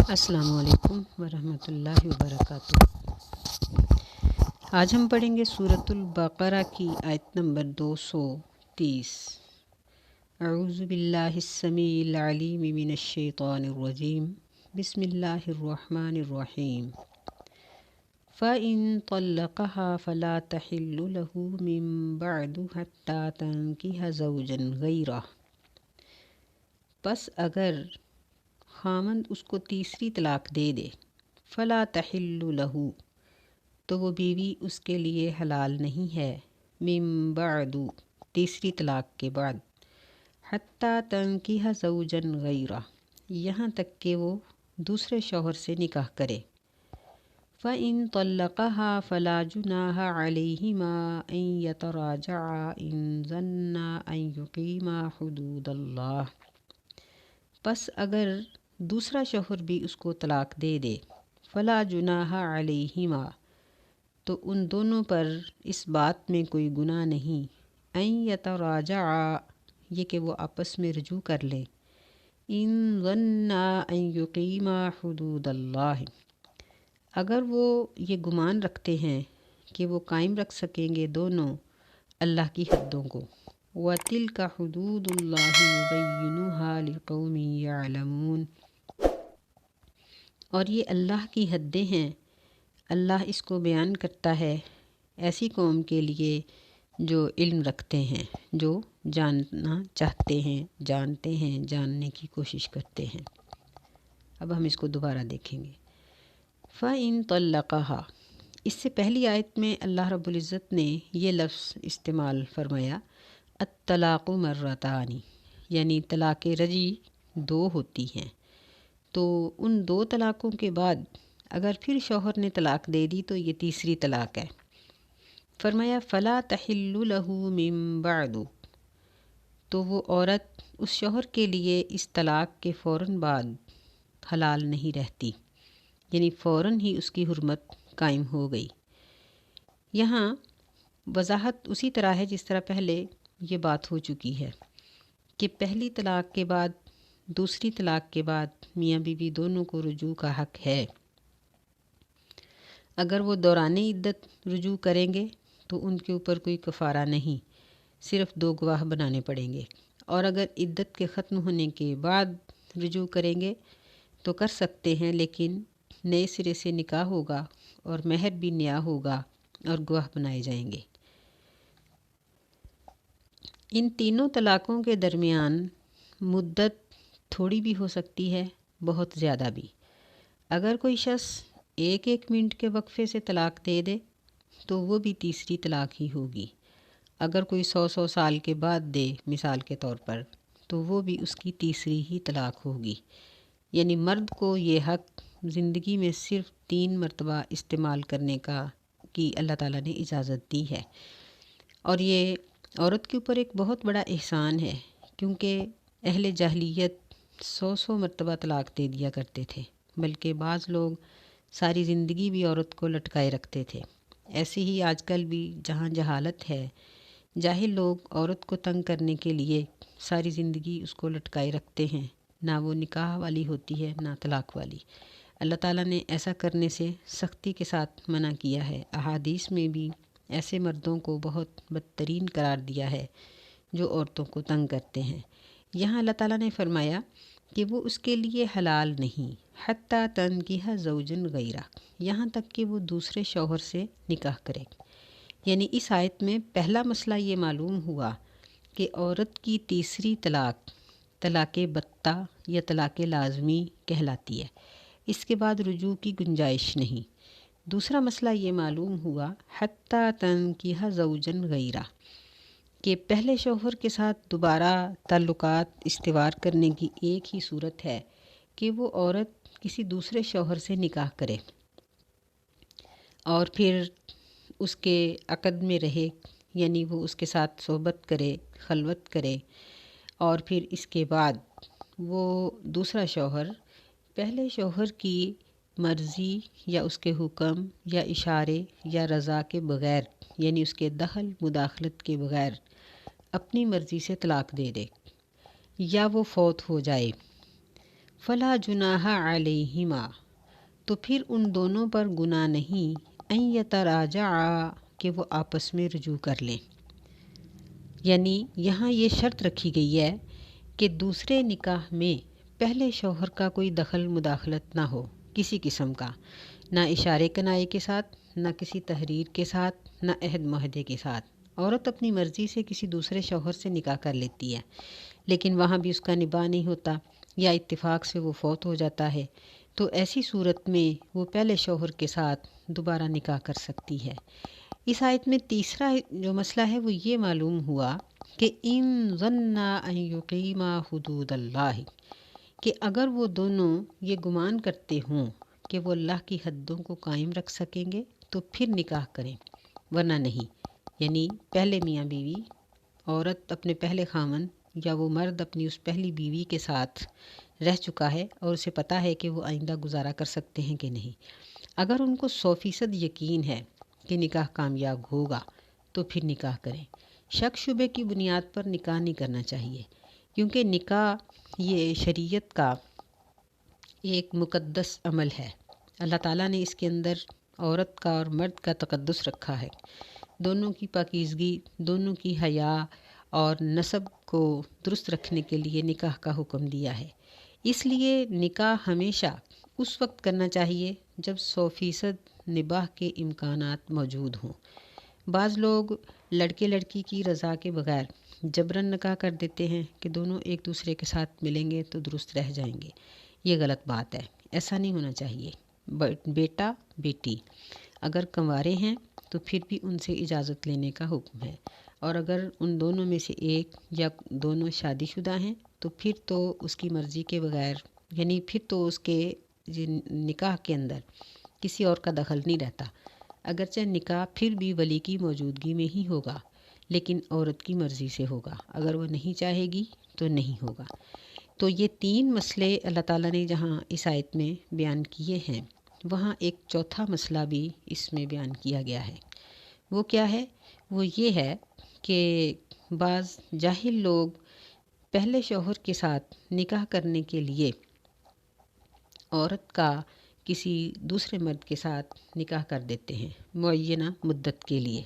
السلام علیکم ورحمۃ اللہ وبرکاتہ۔ آج ہم پڑھیں گے سورۃ البقرہ کی آیت نمبر 230۔ اعوذ باللہ السمیع العلیم من الشیطان الرجیم، بسم اللہ الرحمن الرحیم۔ فَإِن طَلَّقَهَا فَلَا تَحِلُّ لَهُ مِن بَعْدُ حَتَّى تَنكِحَ زَوْجًا غَيْرَهُ، پس اگر خامند اس کو تیسری طلاق دے دے، فلا تحل لہ، تو وہ بیوی اس کے لیے حلال نہیں ہے، من بعد، تیسری طلاق کے بعد، حتی تنکیح زوجا غیرہ، یہاں تک کہ وہ دوسرے شوہر سے نکاح کرے۔ فَإِن طَلَّقَهَا فَلَا جُنَاحَ عَلَيْهِمَا أَن يَتَرَاجَعَا إِن ظَنَّا أَن يُقِيمَا حُدُودَ اللَّهِ، پس اگر دوسرا شوہر بھی اس کو طلاق دے دے، فلا جناح علیہما، تو ان دونوں پر اس بات میں کوئی گناہ نہیں، ان یتراجعا، یہ کہ وہ آپس میں رجوع کر لیں، ان ظنا ان یقیما حدود اللہ، اگر وہ یہ گمان رکھتے ہیں کہ وہ قائم رکھ سکیں گے دونوں اللہ کی حدوں کو۔ وَتِلْكَ حُدُودُ اللَّهِ يُبَيِّنُهَا لِقَوْمٍ يَعْلَمُونَ، اور یہ اللہ کی حدیں ہیں، اللہ اس کو بیان کرتا ہے ایسی قوم کے لیے جو علم رکھتے ہیں، جو جاننا چاہتے ہیں، جانتے ہیں، جاننے کی کوشش کرتے ہیں۔ اب ہم اس کو دوبارہ دیکھیں گے۔ فَإِن طَلَّقَهَا، اس سے پہلی آیت میں اللہ رب العزت نے یہ لفظ استعمال فرمایا، الطلاق مرتان، یعنی طلاق رجعی دو ہوتی ہیں، تو ان دو طلاقوں کے بعد اگر پھر شوہر نے طلاق دے دی تو یہ تیسری طلاق ہے۔ فرمایا فلا تحل لہ من بعد، تو وہ عورت اس شوہر کے لیے اس طلاق کے فوراً بعد حلال نہیں رہتی، یعنی فوراً ہی اس کی حرمت قائم ہو گئی۔ یہاں وضاحت اسی طرح ہے جس طرح پہلے یہ بات ہو چکی ہے کہ پہلی طلاق کے بعد، دوسری طلاق کے بعد میاں بیوی دونوں کو رجوع کا حق ہے۔ اگر وہ دوران عدت رجوع کریں گے تو ان کے اوپر کوئی کفارہ نہیں، صرف 2 گواہ بنانے پڑیں گے، اور اگر عدت کے ختم ہونے کے بعد رجوع کریں گے تو کر سکتے ہیں، لیکن نئے سرے سے نکاح ہوگا اور مہر بھی نیا ہوگا اور گواہ بنائے جائیں گے۔ ان تینوں طلاقوں کے درمیان مدت تھوڑی بھی ہو سکتی ہے، بہت زیادہ بھی۔ اگر کوئی شخص 1 منٹ کے وقفے سے طلاق دے دے تو وہ بھی تیسری طلاق ہی ہوگی۔ اگر کوئی 100 سال کے بعد دے مثال کے طور پر، تو وہ بھی اس کی تیسری ہی طلاق ہوگی۔ یعنی مرد کو یہ حق زندگی میں صرف 3 مرتبہ استعمال کرنے کی اللہ تعالیٰ نے اجازت دی ہے، اور یہ عورت کے اوپر ایک بہت بڑا احسان ہے، کیونکہ اہل جاہلیت 100 مرتبہ طلاق دے دیا کرتے تھے، بلکہ بعض لوگ ساری زندگی بھی عورت کو لٹکائے رکھتے تھے۔ ایسے ہی آج کل بھی جہاں جہالت ہے، جاہل لوگ عورت کو تنگ کرنے کے لیے ساری زندگی اس کو لٹکائے رکھتے ہیں، نہ وہ نکاح والی ہوتی ہے نہ طلاق والی۔ اللہ تعالیٰ نے ایسا کرنے سے سختی کے ساتھ منع کیا ہے۔ احادیث میں بھی ایسے مردوں کو بہت بدترین قرار دیا ہے جو عورتوں کو تنگ کرتے ہیں۔ یہاں اللہ تعالیٰ نے فرمایا کہ وہ اس کے لیے حلال نہیں، حتی تنکیح زوجن غیرہ، یہاں تک کہ وہ دوسرے شوہر سے نکاح کرے۔ یعنی اس آیت میں پہلا مسئلہ یہ معلوم ہوا کہ عورت کی تیسری طلاق طلاق بتہ یا طلاق لازمی کہلاتی ہے، اس کے بعد رجوع کی گنجائش نہیں۔ دوسرا مسئلہ یہ معلوم ہوا حتی تنکیح زوجن غیرہ، کہ پہلے شوہر کے ساتھ دوبارہ تعلقات استوار کرنے کی ایک ہی صورت ہے کہ وہ عورت کسی دوسرے شوہر سے نکاح کرے اور پھر اس کے عقد میں رہے، یعنی وہ اس کے ساتھ صحبت کرے، خلوت کرے، اور پھر اس کے بعد وہ دوسرا شوہر پہلے شوہر کی مرضی یا اس کے حکم یا اشارے یا رضا کے بغیر، یعنی اس کے دخل مداخلت کے بغیر اپنی مرضی سے طلاق دے دے، یا وہ فوت ہو جائے، فلا جناح علیہما، تو پھر ان دونوں پر گناہ نہیں، ان یتراجعا، کہ وہ آپس میں رجوع کر لیں۔ یعنی یہاں یہ شرط رکھی گئی ہے کہ دوسرے نکاح میں پہلے شوہر کا کوئی دخل مداخلت نہ ہو کسی قسم کا، نہ اشارے کنائے کے ساتھ، نہ کسی تحریر کے ساتھ، نہ عہد معاہدے کے ساتھ۔ عورت اپنی مرضی سے کسی دوسرے شوہر سے نکاح کر لیتی ہے، لیکن وہاں بھی اس کا نباہ نہیں ہوتا یا اتفاق سے وہ فوت ہو جاتا ہے، تو ایسی صورت میں وہ پہلے شوہر کے ساتھ دوبارہ نکاح کر سکتی ہے۔ اس آیت میں تیسرا جو مسئلہ ہے وہ یہ معلوم ہوا کہ ان ظنا ان یقیما حدود اللہ، کہ اگر وہ دونوں یہ گمان کرتے ہوں کہ وہ اللہ کی حدوں کو قائم رکھ سکیں گے تو پھر نکاح کریں، ورنہ نہیں۔ یعنی پہلے میاں بیوی، عورت اپنے پہلے خامن یا وہ مرد اپنی اس پہلی بیوی کے ساتھ رہ چکا ہے اور اسے پتہ ہے کہ وہ آئندہ گزارا کر سکتے ہیں کہ نہیں، اگر ان کو 100% یقین ہے کہ نکاح کامیاب ہوگا تو پھر نکاح کریں۔ شک شبے کی بنیاد پر نکاح نہیں کرنا چاہیے، کیونکہ نکاح یہ شریعت کا ایک مقدس عمل ہے۔ اللہ تعالیٰ نے اس کے اندر عورت کا اور مرد کا تقدس رکھا ہے، دونوں کی پاکیزگی، دونوں کی حیا اور نسب کو درست رکھنے کے لیے نکاح کا حکم دیا ہے۔ اس لیے نکاح ہمیشہ اس وقت کرنا چاہیے جب 100% نباہ کے امکانات موجود ہوں۔ بعض لوگ لڑکے لڑکی کی رضا کے بغیر جبراً نکاح کر دیتے ہیں کہ دونوں ایک دوسرے کے ساتھ ملیں گے تو درست رہ جائیں گے۔ یہ غلط بات ہے، ایسا نہیں ہونا چاہیے۔ بیٹا بیٹی اگر کنوارے ہیں تو پھر بھی ان سے اجازت لینے کا حکم ہے، اور اگر ان دونوں میں سے ایک یا دونوں شادی شدہ ہیں تو پھر تو اس کی مرضی کے بغیر، یعنی پھر تو اس کے نکاح کے اندر کسی اور کا دخل نہیں رہتا، اگرچہ نکاح پھر بھی ولی کی موجودگی میں ہی ہوگا، لیکن عورت کی مرضی سے ہوگا، اگر وہ نہیں چاہے گی تو نہیں ہوگا۔ تو یہ 3 مسئلے اللہ تعالیٰ نے جہاں اس آیت میں بیان کیے ہیں، وہاں ایک چوتھا مسئلہ بھی اس میں بیان کیا گیا ہے۔ وہ کیا ہے؟ وہ یہ ہے کہ بعض جاہل لوگ پہلے شوہر کے ساتھ نکاح کرنے کے لیے عورت کا کسی دوسرے مرد کے ساتھ نکاح کر دیتے ہیں معینہ مدت کے لیے،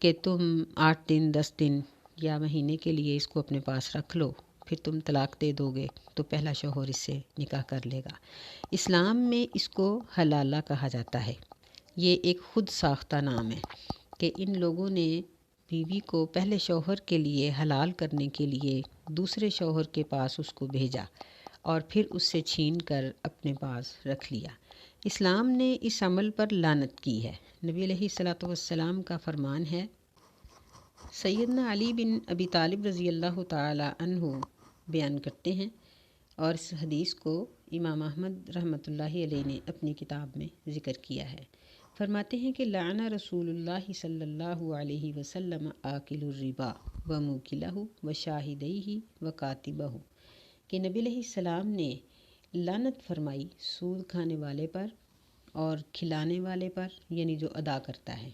کہ تم 8 دن 10 دن یا مہینے کے لیے اس کو اپنے پاس رکھ لو، پھر تم طلاق دے دو گے تو پہلا شوہر اس سے نکاح کر لے گا۔ اسلام میں اس کو حلالہ کہا جاتا ہے۔ یہ ایک خود ساختہ نام ہے کہ ان لوگوں نے بیوی کو پہلے شوہر کے لیے حلال کرنے کے لیے دوسرے شوہر کے پاس اس کو بھیجا اور پھر اس سے چھین کر اپنے پاس رکھ لیا۔ اسلام نے اس عمل پر لعنت کی ہے۔ نبی علیہ الصلوۃ والسلام کا فرمان ہے، سیدنا علی بن ابی طالب رضی اللہ تعالی عنہ بیان کرتے ہیں، اور اس حدیث کو امام احمد رحمۃ اللہ علیہ نے اپنی کتاب میں ذکر کیا ہے۔ فرماتے ہیں کہ لعن رسول اللہ صلی اللہ علیہ وسلم آکل الربا و موکلہ و شاہدیہ و کاتبہ، کہ نبی علیہ السلام نے لعنت فرمائی سود کھانے والے پر اور کھلانے والے پر، یعنی جو ادا کرتا ہے،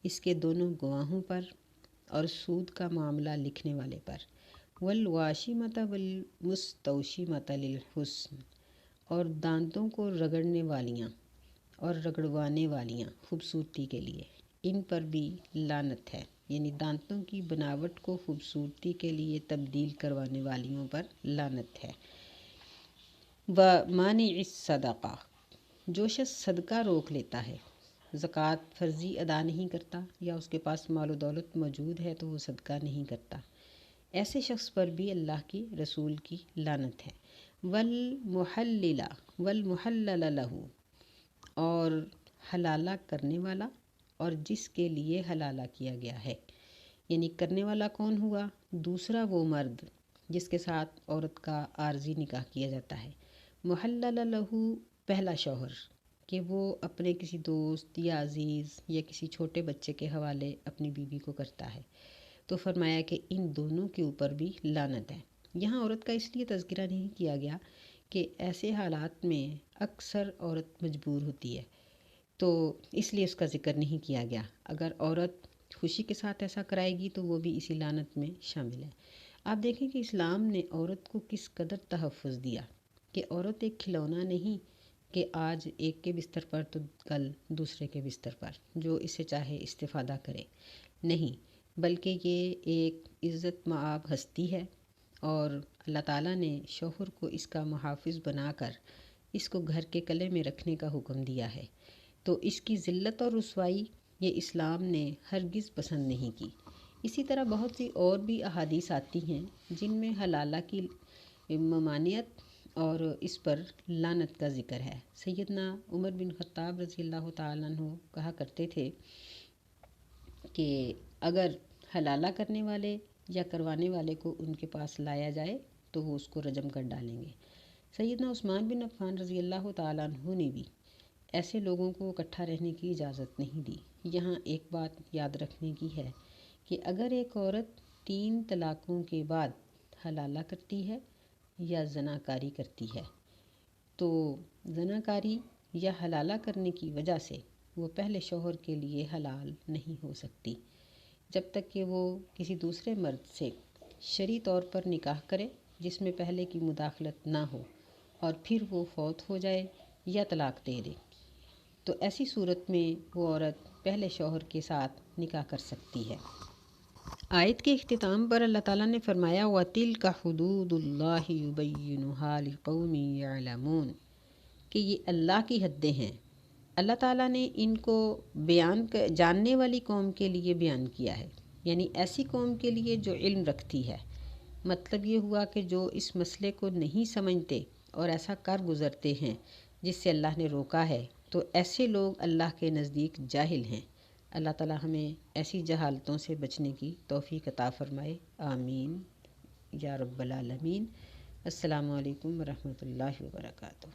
اس کے دونوں گواہوں پر، اور سود کا معاملہ لکھنے والے پر، والواشمۃ والمستوشمۃ للحسن، اور دانتوں کو رگڑنے والیاں اور رگڑوانے والیاں خوبصورتی کے لیے، ان پر بھی لعنت ہے، یعنی دانتوں کی بناوٹ کو خوبصورتی کے لیے تبدیل کروانے والیوں پر لعنت ہے۔ ومانع الصدقہ، جو شخص صدقہ روک لیتا ہے، زکوٰۃ فرضی ادا نہیں کرتا یا اس کے پاس مال و دولت موجود ہے تو وہ صدقہ نہیں کرتا، ایسے شخص پر بھی اللہ کی رسول کی لعنت ہے۔ والمحلل لہ، اور حلالہ کرنے والا اور جس کے لیے حلالہ کیا گیا ہے، یعنی کرنے والا کون ہوا؟ دوسرا وہ مرد جس کے ساتھ عورت کا عارضی نکاح کیا جاتا ہے۔ محلل لہ پہلا شوہر، کہ وہ اپنے کسی دوست یا عزیز یا کسی چھوٹے بچے کے حوالے اپنی بیوی کو کرتا ہے، تو فرمایا کہ ان دونوں کے اوپر بھی لعنت ہے۔ یہاں عورت کا اس لیے تذکرہ نہیں کیا گیا کہ ایسے حالات میں اکثر عورت مجبور ہوتی ہے، تو اس لیے اس کا ذکر نہیں کیا گیا۔ اگر عورت خوشی کے ساتھ ایسا کرائے گی تو وہ بھی اسی لعنت میں شامل ہے۔ آپ دیکھیں کہ اسلام نے عورت کو کس قدر تحفظ دیا کہ عورت ایک کھلونا نہیں کہ آج ایک کے بستر پر تو کل دوسرے کے بستر پر جو اسے چاہے استفادہ کرے، نہیں، بلکہ یہ ایک عزت مآب ہستی ہے، اور اللہ تعالیٰ نے شوہر کو اس کا محافظ بنا کر اس کو گھر کے کلے میں رکھنے کا حکم دیا ہے۔ تو اس کی ذلت اور رسوائی یہ اسلام نے ہرگز پسند نہیں کی۔ اسی طرح بہت سی اور بھی احادیث آتی ہیں جن میں حلالہ کی ممانعت اور اس پر لعنت کا ذکر ہے۔ سیدنا عمر بن خطاب رضی اللہ تعالیٰ عنہ کہا کرتے تھے کہ اگر حلالہ کرنے والے یا کروانے والے کو ان کے پاس لایا جائے تو وہ اس کو رجم کر ڈالیں گے۔ سیدنا عثمان بن عفان رضی اللہ تعالیٰ عنہ نے بھی ایسے لوگوں کو اکٹھا رہنے کی اجازت نہیں دی۔ یہاں ایک بات یاد رکھنے کی ہے کہ اگر ایک عورت 3 طلاقوں کے بعد حلالہ کرتی ہے یا زناکاری کرتی ہے تو زناکاری یا حلالہ کرنے کی وجہ سے وہ پہلے شوہر کے لیے حلال نہیں ہو سکتی جب تک کہ وہ کسی دوسرے مرد سے شرعی طور پر نکاح کرے جس میں پہلے کی مداخلت نہ ہو، اور پھر وہ فوت ہو جائے یا طلاق دے دے، تو ایسی صورت میں وہ عورت پہلے شوہر کے ساتھ نکاح کر سکتی ہے۔ آیت کے اختتام پر اللہ تعالیٰ نے فرمایا وَتِلْكَ حُدُودُ اللَّهِ يُبَيِّنُهَا لِقَوْمٍ يَعْلَمُونَ کہ یہ اللہ کی حدیں ہیں، اللہ تعالیٰ نے ان کو جاننے والی قوم کے لیے بیان کیا ہے، یعنی ایسی قوم کے لیے جو علم رکھتی ہے۔ مطلب یہ ہوا کہ جو اس مسئلے کو نہیں سمجھتے اور ایسا کر گزرتے ہیں جس سے اللہ نے روکا ہے، تو ایسے لوگ اللہ کے نزدیک جاہل ہیں۔ اللہ تعالیٰ ہمیں ایسی جہالتوں سے بچنے کی توفیق عطا فرمائے، آمین یا رب العالمین۔ السلام علیکم ورحمۃ اللہ وبرکاتہ۔